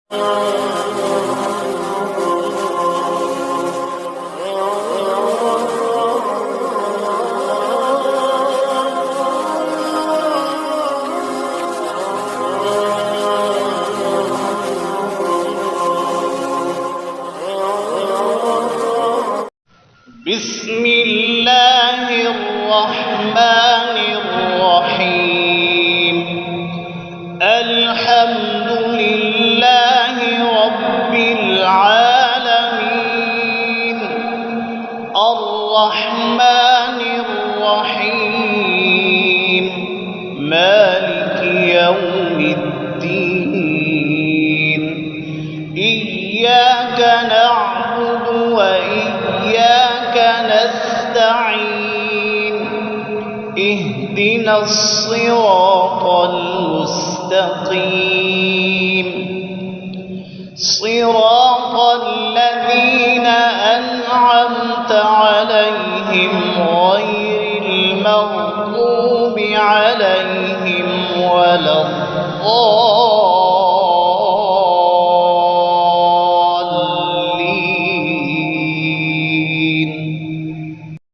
بسم الله الرحمن الرحيم. الحمد لله رب العالمين الرحمن الرحيم مالك يوم الدين. إياك نعبد وإياك نستعين. اهدنا الصراط المستقيم صراط الذين أنعمت عليهم غير المغضوب عليهم ولا الضالين.